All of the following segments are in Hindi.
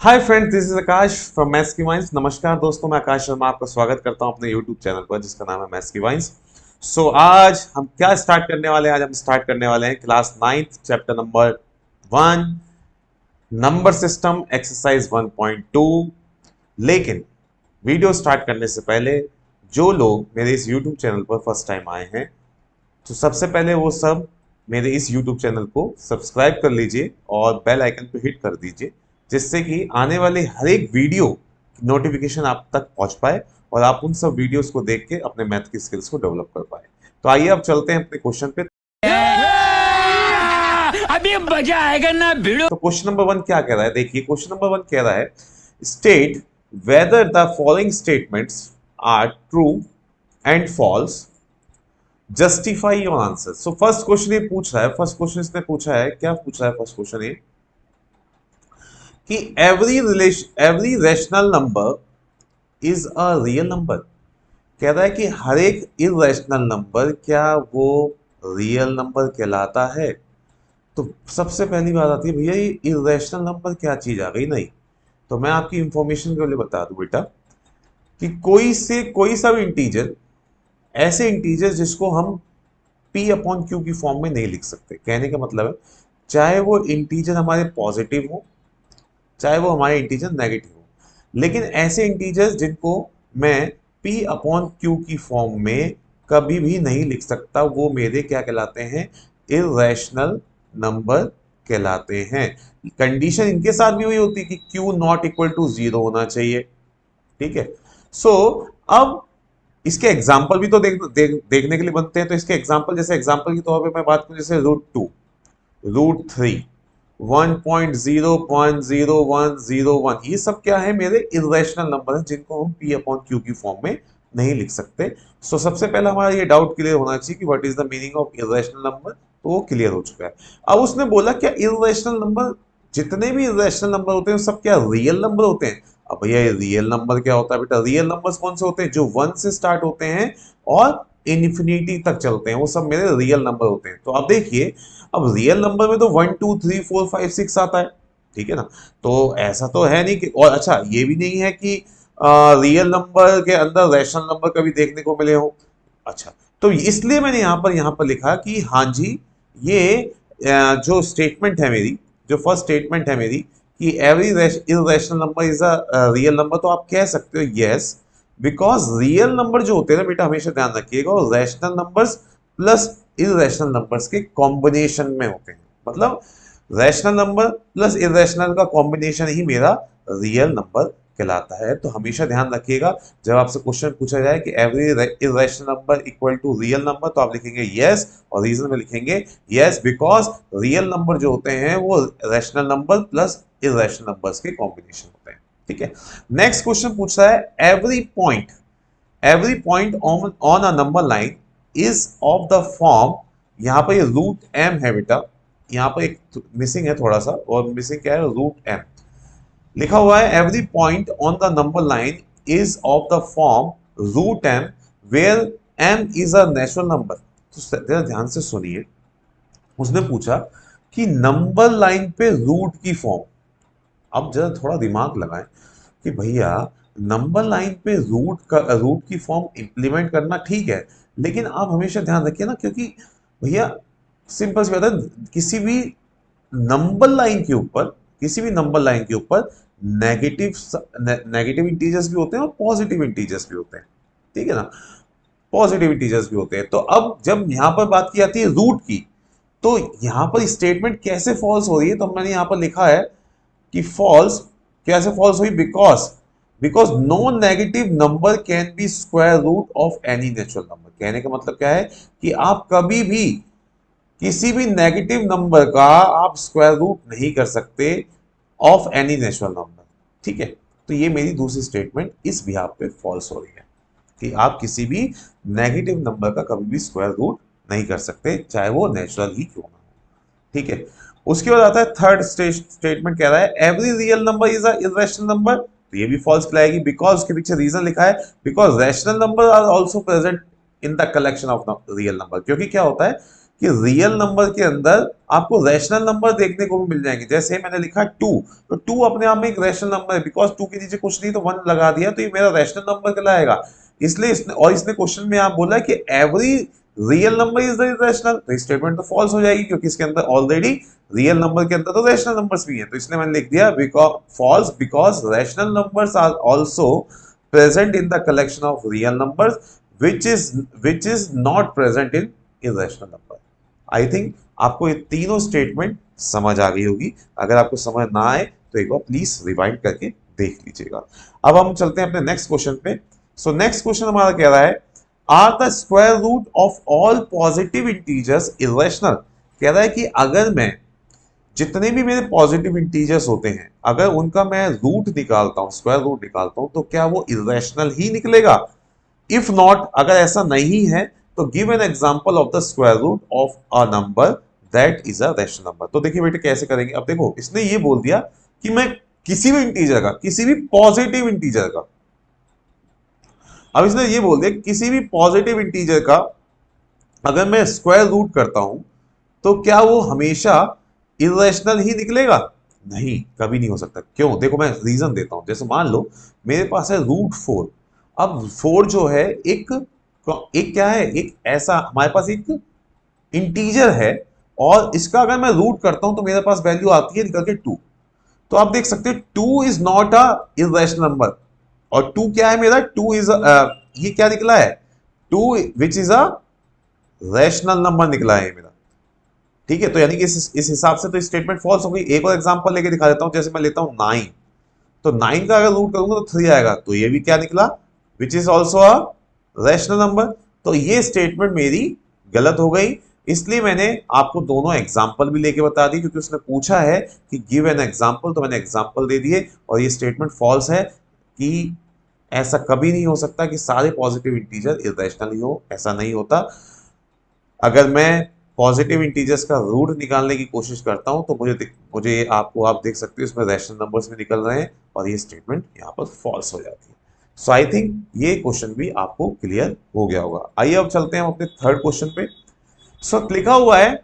Hi friends, this is Akash from maths की वाइन्स। नमस्कार दोस्तों, मैं आकाश शर्मा आपका स्वागत करता हूं अपने यूट्यूब चैनल पर जिसका नाम है मैथ्स की वाइन्स। आज हम क्या स्टार्ट करने वाले हैं? आज हम स्टार्ट करने वाले हैं class 9th chapter number 1, number system exercise 1.2। लेकिन वीडियो स्टार्ट करने से पहले जो लोग मेरे इस यूट्यूब चैनल पर फर्स्ट टाइम आए हैं, तो सबसे पहले वो सब मेरे इस YouTube चैनल को सब्सक्राइब कर लीजिए और बेल आइकन पे हिट कर दीजिए, जिससे कि आने वाले हर एक वीडियो की नोटिफिकेशन आप तक पहुंच पाए और आप उन सब वीडियोस को देख के अपने मैथ की स्किल्स को डेवलप कर पाए। तो आइए अब चलते हैं अपने क्वेश्चन पे। अभी मजा आएगा ना भिड़ो। तो क्वेश्चन नंबर 1 क्या कह रहा है? देखिए, क्वेश्चन नंबर 1 कह रहा है state whether the following statements are true and false, justify your answer. So first question ये पूछ रहा है, फर्स्ट क्वेश्चन इसने पूछा है, क्या पूछ रहा है फर्स्ट क्वेश्चन ये कि every rational number is a real number. कह रहा है कि हर एक इरेशनल नंबर क्या वो रियल नंबर कहलाता है? तो सबसे पहली बात आती है, भैया ये इरेशनल नंबर क्या चीज आ गई? नहीं, तो मैं आपकी इंफॉर्मेशन के लिए बता दूं बेटा कि कोई सा भी इंटीजर, ऐसे इंटीजर जिसको हम पी अपॉन क्यू की फॉर्म में नहीं लिख सकते। कहने का मतलब है, चाहे वो इंटीजर हमारे पॉजिटिव हो, चाहे वो हमारे इंटीजर नेगेटिव हो, लेकिन ऐसे इंटीजर्स जिनको मैं पी अपॉन क्यू की फॉर्म में कभी भी नहीं लिख सकता, वो मेरे क्या कहलाते हैं? इरेशनल नंबर कहलाते हैं। कंडीशन इनके साथ भी वही होती है कि क्यू नॉट इक्वल टू 0 होना चाहिए। ठीक है। सो अब इसके एग्जाम्पल भी तो देखने के लिए बनते हैं। तो इसके एग्जाम्पल, जैसे एग्जाम्पल के तौर पे मैं बात करूं, जैसे √2, √3, 1.0.0101, ये सब क्या है? मेरे इरेशनल नंबर हैं जिनको हम पी अपॉन क्यू की फॉर्म में नहीं लिख सकते। सो सबसे पहला हमारा ये डाउट क्लियर होना चाहिए कि what is the meaning of irrational number. तो वो क्लियर हो चुका है। अब उसने बोला क्या इरेशनल नंबर, जितने भी इरेशनल नंबर होते हैं वो सब क्या रियल नंबर होते हैं? अब भैया ये रियल नंबर क्या होता है बेटा? रियल नंबर्स कौन से होते हैं? जो 1 से स्टार्ट होते हैं और इन्फिनिटी तक चलते हैं, वो सब मेरे रियल नंबर होते हैं। तो अब देखिए, अब रियल नंबर में तो 1 2 3 4 5 6 आता है, ठीक है ना? तो ऐसा तो है नहीं कि, और अच्छा ये भी नहीं है कि रियल नंबर के अंदर रैशनल नंबर कभी देखने को मिले हो। अच्छा, तो इसलिए मैंने यहाँ पर लिखा कि हाँ जी, ये जो स्टेटमेंट है मेरी, जो फर्स्ट स्टेटमेंट है मेरी कि every irrational number is a real number, तो आप कह सकते हो यस, बिकॉज रियल नंबर जो होते हैं ना बेटा, हमेशा ध्यान रखिएगा, और rational numbers plus irrational numbers के कॉम्बिनेशन में होते हैं। मतलब रैशनल नंबर प्लस इरेशनल का कॉम्बिनेशन ही मेरा रियल नंबर कहलाता है। तो हमेशा ध्यान रखिएगा, जब आपसे क्वेश्चन पूछा जाए कि every irrational number equal to real number, तो आप लिखेंगे यस, और रीजन में लिखेंगे यस बिकॉज रियल नंबर जो होते हैं वो rational number plus irrational numbers के कॉम्बिनेशन होते हैं। ठीक है। नेक्स्ट क्वेश्चन पूछ रहा है every point on a number line is of the form, यहां पर ये √m है बेटा, यहां पर एक मिसिंग है थोड़ा सा, और मिसिंग क्या है? √m लिखा हुआ है। Every point on the number line is of the form √m where m is a natural number. तो जरा ध्यान से सुनिए, उसने पूछा कि नंबर लाइन पे रूट की फॉर्म। अब जरा थोड़ा दिमाग लगाएं कि भैया नंबर लाइन पे रूट की फॉर्म इंप्लीमेंट करना ठीक है, लेकिन आप हमेशा ध्यान रखिए ना, क्योंकि भैया सिंपल सी बात है, नंबर लाइन के ऊपर किसी भी नंबर लाइन के ऊपर नेगेटिव नेगेटिव इंटीजर्स भी होते हैं और पॉजिटिव इंटीजर्स भी होते हैं। ठीक है ना? पॉजिटिव इंटीजर्स भी होते हैं। तो अब जब यहां पर बात की जाती है रूट की, तो यहां पर स्टेटमेंट कैसे फॉल्स हो रही है? तो मैंने यहां पर लिखा है कि फॉल्स, कैसे फॉल्स हुई? Because because no negative number can be square root of any natural number. कहने का मतलब क्या है कि आप कभी भी किसी भी नेगेटिव नंबर का आप स्क्वायर रूट नहीं कर सकते ऑफ एनी नेचुरल नंबर। ठीक है। तो ये मेरी दूसरी स्टेटमेंट इस बिहाफ पे फॉल्स हो रही है कि आप किसी भी नेगेटिव नंबर का कभी भी स्क्वायर रूट नहीं कर सकते, चाहे वो नेचुरल ही क्यों ना हो। ठीक है। उसके बाद आता है थर्ड स्टेटमेंट, कह रहा है every real number is a irrational number. तो ये भी फॉल्स कहलाएगी, बिकॉज उसके पीछे रीजन लिखा है, because rational number are also present in the collection of real number. क्योंकि क्या होता है कि रियल नंबर के अंदर आपको रैशनल नंबर देखने को भी मिल जाएंगे। जैसे मैंने लिखा 2, तो 2 अपने आप में एक रैशनल नंबर है, बिकॉज 2 के नीचे कुछ नहीं तो 1 लगा दिया, तो ये मेरा रैशनल नंबर कहलाएगा। इसलिए इसने क्वेश्चन में आप बोला कि every real number is the irrational, तो स्टेटमेंट तो फॉल्स हो जाएगी, क्योंकि इसके अंदर ऑलरेडी रियल नंबर के अंदर तो रैशनल नंबर्स भी हैं। तो इसलिए मैंने लिख दिया false because rational numbers are also present in the collection of real numbers which is not present in irrational number। I think आपको ये तीनों स्टेटमेंट समझ आ गई होगी। अगर आपको समझ ना आए तो एक बार प्लीज रिवाइंड करके देख लीजिएगा। अब हम चलते हैं अपने नेक्स्ट क्वेश्चन पे। सो नेक्स्ट क्वेश्चन हमारा कह रहा है are the square root of all positive integers irrational. कह रहा है कि अगर मैं जितने भी मेरे पॉजिटिव इंटीजर्स होते हैं अगर उनका मैं रूट निकालता हूं, स्क्वायर रूट निकालता हूं, तो क्या वो इरेशनल ही निकलेगा? इफ नॉट, अगर ऐसा नहीं है तो give an example of the square root of a number that is a rational number. तो देखिए बेटे कैसे करेंगे। अब देखो इसने ये बोल दिया कि मैं किसी भी इंटीजर का, किसी भी पॉजिटिव इंटीजर का, अब इसने ये बोल दिया कि किसी भी पॉजिटिव इंटीजर का अगर मैं स्क्वायर रूट करता हूं तो क्या वो हमेशा इरेशनल ही निकलेगा? नहीं, कभी नहीं हो सकता। क्यों? देखो मैं रीजन देता हूं। जैसे मान लो मेरे पास है √4। अब 4 जो है एक क्या है, एक ऐसा हमारे पास एक इंटीजर है और इसका अगर मैं रूट करता हूं तो मेरे पास वैल्यू आती है निकल के 2। तो आप देख सकते हैं 2 is not a irrational number. और 2 क्या है मेरा? 2 इज ये क्या निकला है? 2 which is a rational number निकला है मेरा। ठीक है, तो यानी कि इस हिसाब से तो स्टेटमेंट फॉल्स हो गई। एक और एग्जांपल लेके दिखा देता हूं। जैसे मैं लेता हूं 9, तो 9 का अगर रूट करूंगा तो 3 आएगा, तो ये भी क्या निकला? Which is also a rational number. तो ये स्टेटमेंट मेरी गलत हो गई। इसलिए मैंने आपको दोनों एग्जाम्पल भी लेके बता दी, क्योंकि उसने पूछा है कि गिव एन एग्जाम्पल, तो मैंने एग्जाम्पल दे दिए। और ये स्टेटमेंट फॉल्स है कि ऐसा कभी नहीं हो सकता कि सारे पॉजिटिव इंटीजर इरेशनल ही हो, ऐसा नहीं होता। अगर मैं पॉजिटिव इंटीजर्स का रूट निकालने की कोशिश करता हूं तो मुझे आप देख सकते हो इसमें रैशनल नंबर्स भी निकल रहे हैं और ये स्टेटमेंट यहाँ पर फॉल्स हो जाती है। सो आई थिंक ये क्वेश्चन भी आपको क्लियर हो गया होगा। आइए अब चलते हैं हम अपने थर्ड क्वेश्चन पे। सो लिखा हुआ है,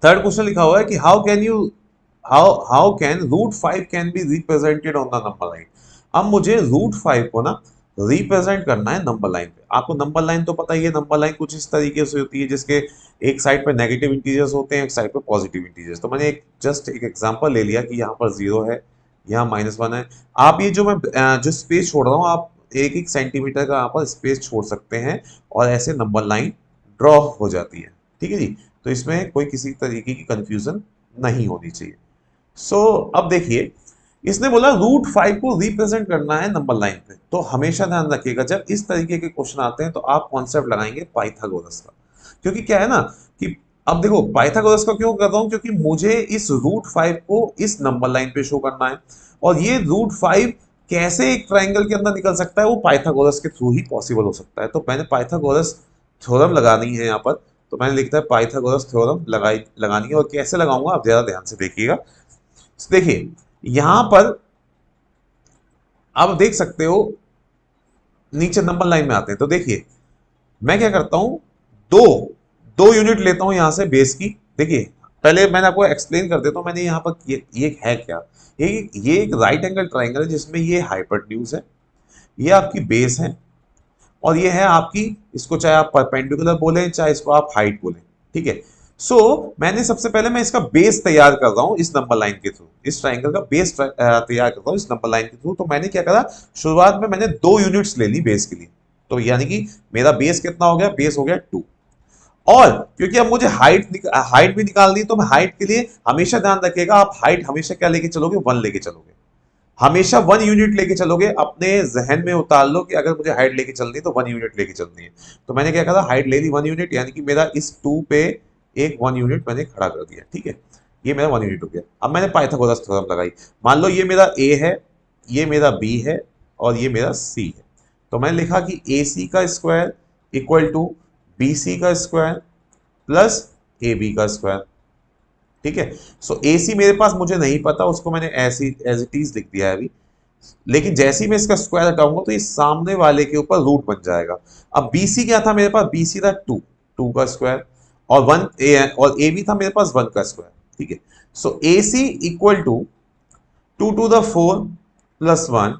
थर्ड क्वेश्चन लिखा हुआ है कि how can √5 can be represented on the number line. अब मुझे √5 को ना रिप्रेजेंट करना है नंबर लाइन पे। आपको नंबर लाइन तो पता ही है, नंबर लाइन कुछ इस तरीके से होती है जिसके एक साइड पे नेगेटिव इंटीजर्स होते हैं, एक साइड पे पॉजिटिव इंटीजर्स। तो मैंने जस्ट एक एग्जांपल ले लिया कि यहाँ पर 0 है, यहाँ -1 है। आप ये जो स्पेस छोड़ रहा हूँ, आप 1-1 सेंटीमीटर का यहाँ पर स्पेस छोड़ सकते हैं और ऐसे नंबर लाइन ड्रॉ हो जाती है। ठीक है जी, तो इसमें कोई किसी तरीके की कंफ्यूजन नहीं होनी चाहिए। सो अब देखिए इसने बोला √5 को रिप्रेजेंट करना है नंबर लाइन पे। तो हमेशा ध्यान रखिएगा जब इस तरीके के क्वेश्चन आते हैं तो आप कॉन्सेप्ट लगाएंगे पाइथागोरस का। क्योंकि क्या है ना कि अब देखो पाइथागोरस का क्यों कर रहा हूं, क्योंकि मुझे इस √5 को इस नंबर लाइन पे शो करना है। और ये √5 कैसे एक ट्राइंगल के अंदर निकल सकता है, वो पाइथागोरस के थ्रू ही पॉसिबल हो सकता है। तो मैंने पाइथागोरस थ्योरम लगानी है यहाँ पर, तो मैंने लिखता है पाइथागोरस थ्योरम लगानी है। और कैसे लगाऊंगा आप ज्यादा ध्यान से देखिएगा। देखिए यहां पर आप देख सकते हो नीचे नंबर लाइन में आते हैं। तो देखिए मैं क्या करता हूं, दो यूनिट लेता हूं यहां से बेस की। देखिए पहले मैंने आपको एक्सप्लेन कर देता हूं। मैंने यहाँ पर ये है क्या, ये एक राइट एंगल ट्राइंगल है जिसमें ये हाइपोटेन्यूज है, ये आपकी बेस है और ये है आपकी, इसको चाहे आप परपेंडिकुलर बोलें चाहे इसको आप हाइट बोलें। ठीक है, सो मैंने सबसे पहले मैं इसका बेस तैयार कर रहा हूं इस नंबर लाइन के थ्रू, इस ट्राइंगल का बेस तैयार कर रहा हूं इस नंबर लाइन के थ्रू। तो मैंने क्या करा, शुरुआत में मैंने 2 यूनिट्स ले ली बेस के लिए। तो यानी कि मेरा बेस कितना हो गया, बेस हो गया 2। और क्योंकि अब मुझे हाइट भी निकालनी है, तो मैं हाइट के लिए हमेशा ध्यान रखिएगा, आप हाइट हमेशा क्या लेके चलोगे, 1 लेके चलोगे। हमेशा 1 यूनिट लेके चलोगे। अपने जहन में उतार लो कि अगर मुझे हाइट लेके चलनी है तो 1 यूनिट लेके चलनी है। तो मैंने क्या करा, हाइट ले ली 1 यूनिट, यानी कि मेरा इस 2 पे एक 1 यूनिट मैंने खड़ा कर दिया। ठीक है, ये मेरा 1 यूनिट हो गया। अब मैंने पाइथागोरस थ्योरम लगाई। मान लो ये मेरा A है, ये मेरा B है और ये मेरा C है। तो मैंने लिखा कि AC का स्क्वायर इक्वल टू BC का स्क्वायर प्लस AB का स्क्वायर। ठीक है, सो AC मेरे पास मुझे नहीं पता, उसको मैंने ऐसी एज इट इज लिख दिया है अभी। लेकिन जैसे ही मैं इसका स्क्वायर हटाऊंगा तो ये सामने वाले के ऊपर रूट बन जाएगा। अब BC क्या था मेरे पास, BC था 2 का स्क्वायर और वन और ए भी था मेरे पास 1 का स्क्वायर, ठीक है। So A C equal to 2 to the 4 plus 1,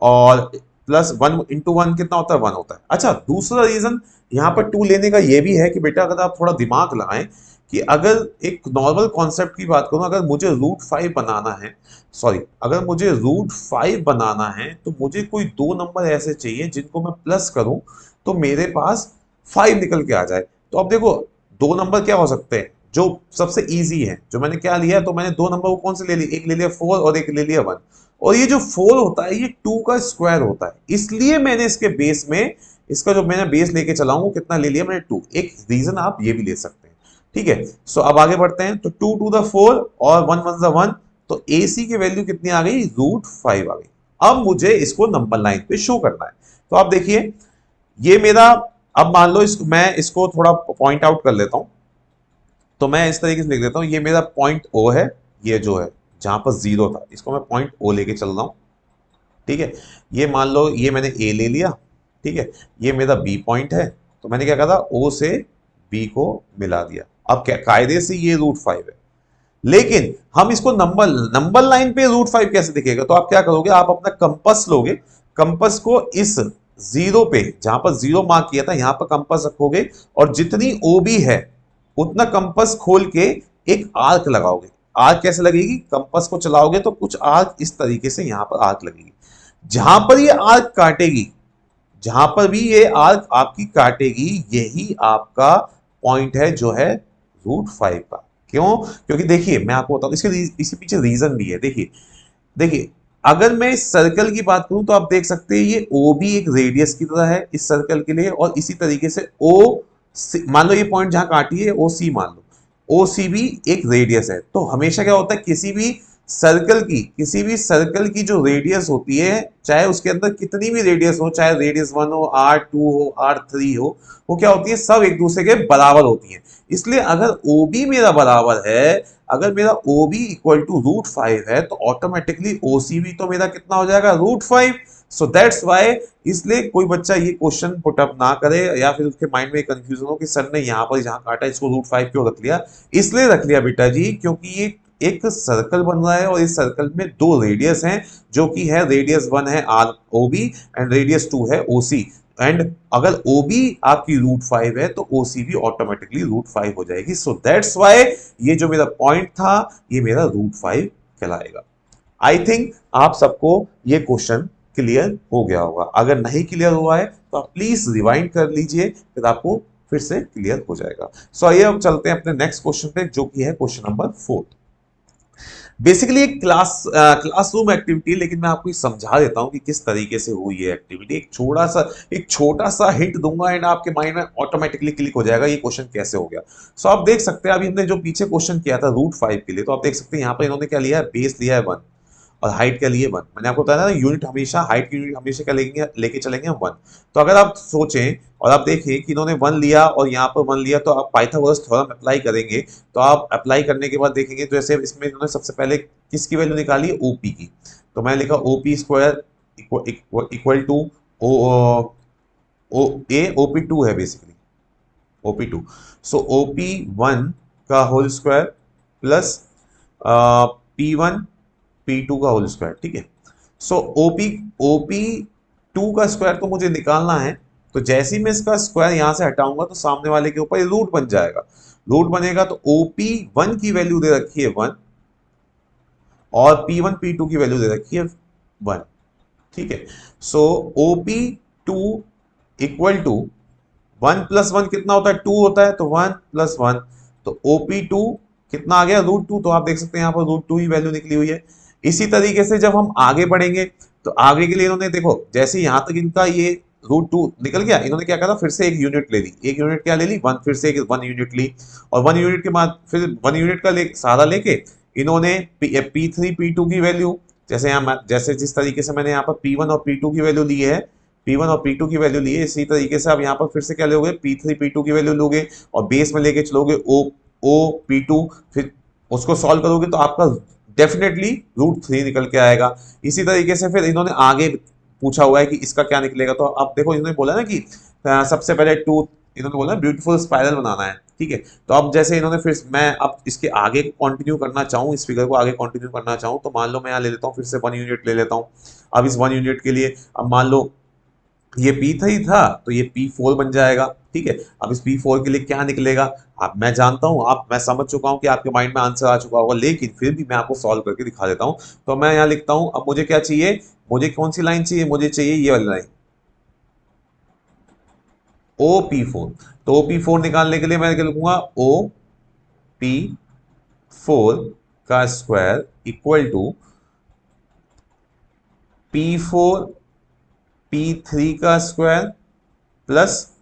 और प्लस 1 इंटू 1 कितना होता है, 1 होता है। अच्छा, दूसरा रीजन यहाँ पर 2 लेने का ये भी है कि बेटा अगर आप थोड़ा दिमाग लगाएं कि अगर एक नॉर्मल कॉन्सेप्ट की बात करूं, अगर मुझे √5 बनाना है, सॉरी, अगर मुझे √5 बनाना है तो मुझे कोई दो नंबर ऐसे चाहिए जिनको मैं प्लस करूं तो मेरे पास 5 निकल के आ जाए। तो अब देखो दो नंबर क्या हो सकते हैं जो सबसे इजी है, जो मैंने क्या लिया, तो मैंने दो नंबर को कौन से ले लिए, एक ले लिया 4 और एक ले लिया 1। और ये जो 4 होता है ये 2 का स्क्वायर होता है, इसलिए मैंने इसके बेस में, इसका जो मैंने बेस लेके चला हूं कितना ले लिया मैंने, 2। एक रीजन आप ये भी ले सकते हैं, ठीक है। सो अब आगे बढ़ते हैं, तो 2 to the 4 और 1 1 the 1, तो AC की वैल्यू कितनी आ गई, √5 आ गई। अब मुझे इसको नंबर लाइन पे शो करना है। तो आप देखिए ये मेरा, अब मान लो मैं इसको थोड़ा पॉइंट आउट कर लेता हूं, तो मैं इस तरीके से लिख देता हूं, ये मेरा पॉइंट O है, ये जो है जहां पर 0 था इसको मैं पॉइंट O लेके चल रहा हूं, ठीक है। ये मान लो ये मैंने A ले लिया, ठीक है। ये मेरा B पॉइंट है, तो मैंने क्या करा, O से B को मिला दिया। अब क्या कायदे से ये √5 है, लेकिन हम इसको नंबर लाइन पे √5 कैसे दिखेगा, तो आप क्या करोगे, आप अपना कंपास लोगे, कंपास को इस 0 पे, जहां पर 0 मार्क किया था यहां पर कंपास रखोगे, और जितनी OB है उतना कंपास खोल के एक आर्क लगाओगे। आर्क कैसे लगेगी, कंपास को चलाओगे तो कुछ आर्क इस तरीके से यहां पर आर्क लगेगी। जहां पर ये आर्क काटेगी, जहां पर भी ये आर्क आपकी काटेगी, यही आपका पॉइंट है जो है √5 का। क्यों, क्योंकि देखिए मैं आपको बताऊं, इसके पीछे रीजन भी है। देखिए देखिए अगर मैं इस सर्कल की बात करूं तो आप देख सकते हैं ये ओ भी एक रेडियस की तरह है इस सर्कल के लिए, और इसी तरीके से ओ, मान लो ये पॉइंट जहां काटी है ओ सी, मान लो ओ सी भी एक रेडियस है। तो हमेशा क्या होता है, किसी भी सर्कल की जो रेडियस होती है, चाहे उसके अंदर कितनी भी रेडियस हो, चाहे रेडियस 1 हो, R2 हो, R3 हो, वो क्या होती है, सब एक दूसरे के बराबर होती है। इसलिए अगर OB मेरा बराबर है, अगर मेरा OB इक्वल टू √5 है, तो ऑटोमेटिकली OC भी तो मेरा कितना हो जाएगा, √5। सो दैट्स वाई, इसलिए कोई बच्चा ये क्वेश्चन पुट अप ना करे या फिर उसके माइंड में कंफ्यूजन हो कि सर ने यहाँ पर जहाँ काटा इसको √5 क्यों रख लिया। इसलिए रख लिया बेटा जी क्योंकि ये एक सर्कल बन रहा है और इस सर्कल में दो रेडियस हैं, जो कि है रेडियस 1 है OB एंड रेडियस 2 है OC। एंड अगर OB आपकी √5 है तो OC भी ऑटोमेटिकली √5 हो जाएगी। सो दैट्स वाई ये जो मेरा पॉइंट था ये मेरा √5 कहलाएगा। आई थिंक आप सबको ये क्वेश्चन क्लियर हो गया होगा। अगर नहीं क्लियर हुआ है तो आप प्लीज रिवाइंड कर लीजिए, फिर आपको फिर से क्लियर हो जाएगा। सो आइए अब चलते हैं अपने नेक्स्ट क्वेश्चन पे, जो कि है क्वेश्चन नंबर 4। बेसिकली एक क्लासरूम एक्टिविटी, लेकिन मैं आपको समझा देता हूं कि किस तरीके से हुई है एक्टिविटी। एक छोटा सा हिंट दूंगा एंड आपके माइंड में ऑटोमेटिकली क्लिक हो जाएगा ये क्वेश्चन कैसे हो गया। सो आप देख सकते हैं अभी हमने जो पीछे क्वेश्चन किया था √5 के लिए, तो आप देख सकते हैं यहाँ पर इन्होंने क्या लिया है, बेस लिया है 1 और हाइट क्या लिए 1। मैंने आपको बताया ना यूनिट हमेशा, हाइट की यूनिट हमेशा क्या लेके चलेंगे हम 1। तो अगर आप सोचें और आप देखें कि इन्होंने 1 लिया और यहाँ पर 1 लिया, तो आप पाइथागोरस थ्योरम अप्लाई करेंगे। तो आप अप्लाई करने के बाद देखेंगे तो जैसे इसमें इन्होंने सबसे पहले किसकी वैल्यू निकाली, OP की। तो मैं लिखा OP square equal to OP2 है बेसिकली, OP2। सो OP1 का whole square plus P1 P2 का होल स्क्वायर, ठीक है। सो OP2 का स्क्वायर तो मुझे निकालना है, तो जैसे ही मैं इसका स्क्वायर यहां से हटाऊंगा तो सामने वाले के ऊपर रूट बन जाएगा। रूट बनेगा तो OP1 की वैल्यू दे रखी है 1 और P1 P2 की वैल्यू दे रखी है 1, ठीक है। सो OP2 इक्वल टू 1 + 1 कितना होता है, 2 होता है, तो 1 + 1, तो OP2 कितना आ गया, √2। तो आप देख सकते हैं यहाँ पर √2 ही वैल्यू निकली हुई है। इसी तरीके से जब हम आगे बढ़ेंगे तो आगे के लिए इन्होंने देखो जैसे यहां तक इनका ये √2 निकल गया, इन्होंने क्या करा, फिर से एक यूनिट ले ली। एक यूनिट क्या ले ली, 1, फिर से 1 यूनिट ली, और 1 यूनिट के बाद फिर 1 यूनिट का सहारा लेके इन्होंने P3 P2 की वैल्यू, जैसे जिस तरीके से मैंने यहाँ पर P1 और P2 की वैल्यू ली है, P1 और P2 की वैल्यू ली है, इसी तरीके से आप यहाँ पर फिर से क्या लोगे, P3 P2 की वैल्यू लोगे और बेस में लेके चलोगे OP2, फिर उसको सॉल्व करोगे तो आपका डेफिनेटली √3 निकल के आएगा। इसी तरीके से फिर इन्होंने आगे पूछा हुआ है कि इसका क्या निकलेगा, तो अब देखो इन्होंने बोला ना कि सबसे पहले इन्होंने बोला ब्यूटीफुल स्पाइरल बनाना है, ठीक है। तो अब जैसे इन्होंने फिर मैं अब इसके आगे कंटिन्यू करना चाहूँ, इस फिगर को आगे कंटिन्यू करना चाहूँ, तो मान लो मैं यहाँ ले लेता हूँ फिर से 1 यूनिट ले लेता हूँ। अब इस 1 यूनिट के लिए अब मान लो ये P3 था तो ये P4 बन जाएगा, ठीक है। अब इस P4 के लिए क्या निकलेगा, अब मैं जानता हूँ, आप मैं समझ चुका हूँ कि आपके माइंड में आंसर आ चुका होगा, लेकिन फिर भी मैं आपको सॉल्व करके दिखा देता हूँ। तो मैं यहाँ लिखता हूँ, अब मुझे क्या चाहिए, मुझे कौन सी लाइन चाहिए, मुझे चाहिए ये वाली लाइन OP4। तो OP4 निकालने के लिए मैं क्या लिखूंगा, OP4 का square equal to P4 P3 का स्क्वायर प्लस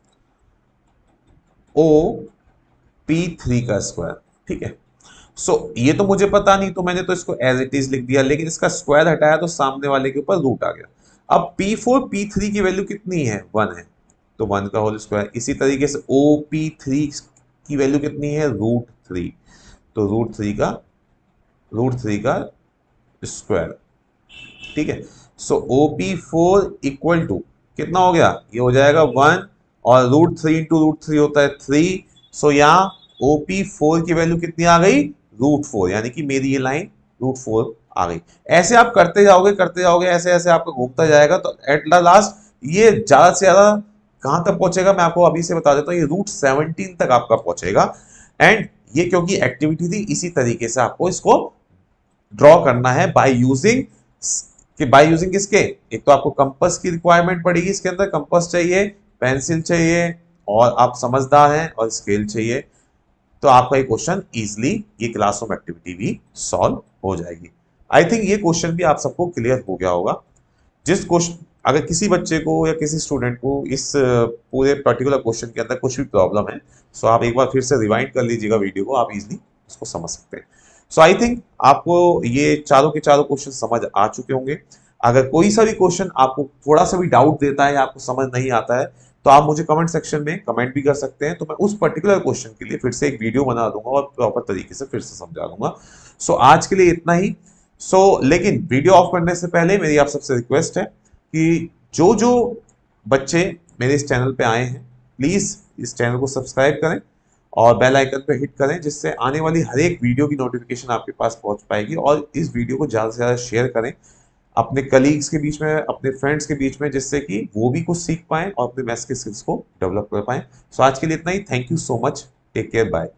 OP3 का स्क्वायर, ठीक है। सो ये तो मुझे पता नहीं, तो मैंने तो इसको एज इट इज लिख दिया, लेकिन इसका स्क्वायर हटाया तो सामने वाले के ऊपर रूट आ गया। अब P4 P3 की वैल्यू कितनी है, 1 है, तो 1 का होल स्क्वायर। इसी तरीके से OP3 की वैल्यू कितनी है, √3, तो √3 का स्क्वायर, ठीक है। सो OP4 इक्वल टू कितना हो गया, ये हो जाएगा 1, और √3 इंटू √3 होता है 3। सो यहाँ OP4 की वैल्यू कितनी आ गई, √4, यानी कि मेरी ये लाइन √4 आ गई। ऐसे आप करते जाओगे, ऐसे ऐसे आपका घूमता जाएगा, तो एट लास्ट ये ज्यादा से ज्यादा कहां तक पहुंचेगा, मैं आपको अभी से बता देता हूँ, ये √17 तक आपका पहुंचेगा। एंड ये क्योंकि एक्टिविटी थी, इसी तरीके से आपको इसको ड्रॉ करना है बाय यूजिंग किसके, एक तो आपको कंपास की रिक्वायरमेंट पड़ेगी, इसके अंदर कंपास चाहिए, पेंसिल चाहिए, और आप समझदार हैं, और स्केल चाहिए, तो आपका ये क्वेश्चन इजीली ये क्लासरूम एक्टिविटी भी सॉल्व हो जाएगी। आई थिंक ये क्वेश्चन भी आप सबको क्लियर हो गया होगा। जिस क्वेश्चन, अगर किसी बच्चे को या किसी स्टूडेंट को इस पूरे पर्टिकुलर क्वेश्चन के अंदर कुछ भी प्रॉब्लम है, सो आप एक बार फिर से रिवाइंड कर लीजिएगा वीडियो को, आप इजीली उसको समझ सकते हैं। सो आई थिंक आपको ये चारों के चारों क्वेश्चन समझ आ चुके होंगे। अगर कोई सा भी क्वेश्चन आपको थोड़ा सा भी डाउट देता है या आपको समझ नहीं आता है, तो आप मुझे कमेंट सेक्शन में कमेंट भी कर सकते हैं, तो मैं उस पर्टिकुलर क्वेश्चन के लिए फिर से एक वीडियो बना दूंगा और प्रॉपर तरीके से फिर से समझा दूंगा। सो आज के लिए इतना ही। लेकिन वीडियो ऑफ करने से पहले मेरी आप सबसे रिक्वेस्ट है कि जो जो बच्चे मेरे इस चैनल पे आए हैं, प्लीज इस चैनल को सब्सक्राइब करें और बेल आइकन पे हिट करें, जिससे आने वाली हर एक वीडियो की नोटिफिकेशन आपके पास पहुंच पाएगी। और इस वीडियो को ज़्यादा से ज़्यादा शेयर करें अपने कलीग्स के बीच में, अपने फ्रेंड्स के बीच में, जिससे कि वो भी कुछ सीख पाएं और अपने मैथ्स के स्किल्स को डेवलप कर पाएं। सो आज के लिए इतना ही। Thank you so much, take care, bye.